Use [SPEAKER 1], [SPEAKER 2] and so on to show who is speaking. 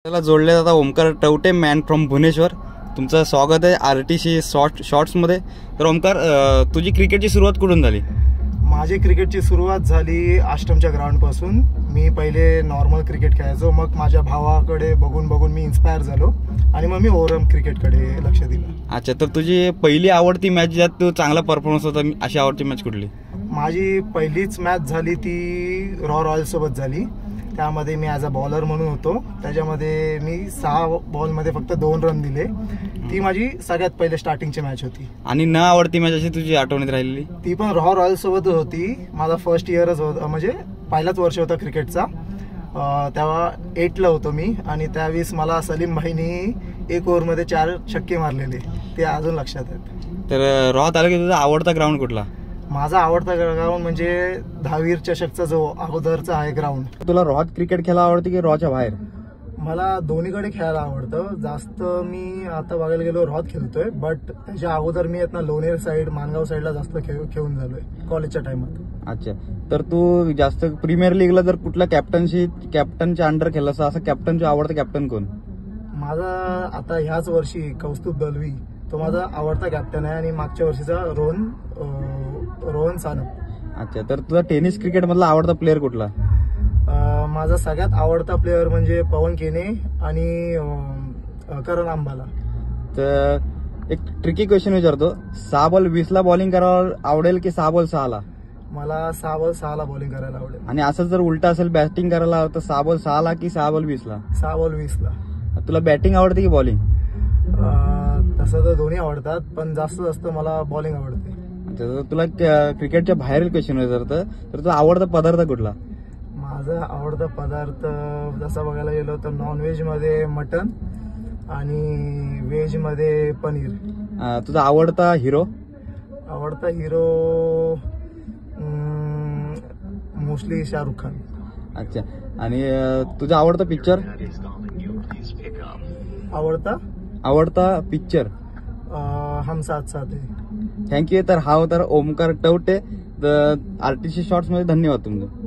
[SPEAKER 1] त्याला जोडले जातात ओमकार टवटे मॅन फ्रॉम भुवनेश्वर. तुमचं स्वागत आहे RTC शॉर्ट्समध्ये. तर ओमकार, तुझी क्रिकेटची सुरुवात कुठून झाली?
[SPEAKER 2] माझी क्रिकेटची सुरुवात झाली आश्रमच्या ग्राउंडपासून. मी पहिले नॉर्मल क्रिकेट खेळायचो, मग माझ्या भावाकडे बघून बघून मी इन्स्पायर झालो आणि मग मी ओव्हरऑल क्रिकेटकडे लक्ष दिलं.
[SPEAKER 1] अच्छा, तर तुझी पहिली आवडती मॅच ज्यात तू चांगला परफॉर्मन्स होता, अशी आवडती मॅच कुठली?
[SPEAKER 2] माझी पहिलीच मॅच झाली ती रॉयल्ससोबत झाली. त्यामध्ये मी ॲज अ बॉलर म्हणून होतो. त्याच्यामध्ये मी 6 बॉलमध्ये फक्त 2 रन दिले. ती माझी सगळ्यात पहिले स्टार्टिंगची मॅच होती.
[SPEAKER 1] आणि न आवडती मॅच अशी तुझी आठवणीत राहिलेली?
[SPEAKER 2] ती पण रॉयल्ससोबत होती. माझा फर्स्ट इयरच होता, म्हणजे पहिलाच वर्ष होता क्रिकेटचा. तेव्हा 8ला होतो मी आणि त्यावेळेस मला सलीम भाईनी 1 ओव्हरमध्ये 4 छक्के मारलेले, ते अजून लक्षात आहेत.
[SPEAKER 1] तर रॉ तालुक्यात तुझा आवडता ग्राउंड कुठला?
[SPEAKER 2] माझा आवडता ग्राउंड म्हणजे दहावीर चषकचा जो अगोदरचा आहे ग्राउंड.
[SPEAKER 1] तुला रॉत क्रिकेट खेळायला आवडते की रॉच्या बाहेर?
[SPEAKER 2] मला दोन्हीकडे खेळायला आवडतं. जास्त मी आता बघायला गेलो रॉत खेळतोय, बट त्याच्या अगोदर मी आता लोणेर साईड, मानगाव साईडला जास्त खेळून झालोय कॉलेजच्या टाइमात.
[SPEAKER 1] अच्छा, तर तू जास्त प्रीमियर लीगला जर कुठल्या कॅप्टनच्या अंडर खेळलास, असं कॅप्टनचा आवडता कॅप्टन कोण?
[SPEAKER 2] माझा आता ह्याच वर्षी कौस्तुभ दलवी, तो माझा आवडता कॅप्टन आहे. आणि मागच्या वर्षीचा रोहन सानप. अच्छा, तर तुझा टेनिस क्रिकेट मधला आवडता प्लेअर कुठला? माझा सगळ्यात आवडता प्लेअर म्हणजे पवन केने आणि करण आंबाला.
[SPEAKER 1] तर एक ट्रिकी क्वेश्चन विचारतो, 6 बॉल 20ला बॉलिंग करायला आवडेल की 6 बॉल 6ला?
[SPEAKER 2] मला 6 बॉल 6ला बॉलिंग करायला आवडेल.
[SPEAKER 1] आणि असं जर उलटा असेल, बॅटिंग करायला तर 6 बॉल 6ला की 6 बॉल 20ला?
[SPEAKER 2] 6 बॉल 20ला.
[SPEAKER 1] तुला बॅटिंग आवडते की बॉलिंग?
[SPEAKER 2] तसं तर दोन्ही आवडतात, पण जास्त मला बॉलिंग आवडते.
[SPEAKER 1] तुला क्रिकेटच्या बाहेरील क्वेश्चन विचारतं, तर तुझा आवडता पदार्थ कुठला?
[SPEAKER 2] माझा आवडता पदार्थ जसा बघायला गेलो तर नॉनव्हेज मध्ये मटन आणि व्हेज मध्ये पनीर.
[SPEAKER 1] तुझा आवडता हिरो?
[SPEAKER 2] आवडता हिरो मोस्टली शाहरुख खान.
[SPEAKER 1] अच्छा, आणि तुझा आवडता पिक्चर? आवडता पिक्चर
[SPEAKER 2] हम साथ साथ है.
[SPEAKER 1] थँक्यू. तर हा होता ओमकार टवटे RTC शॉर्ट्स मध्ये. धन्यवाद तुमचं.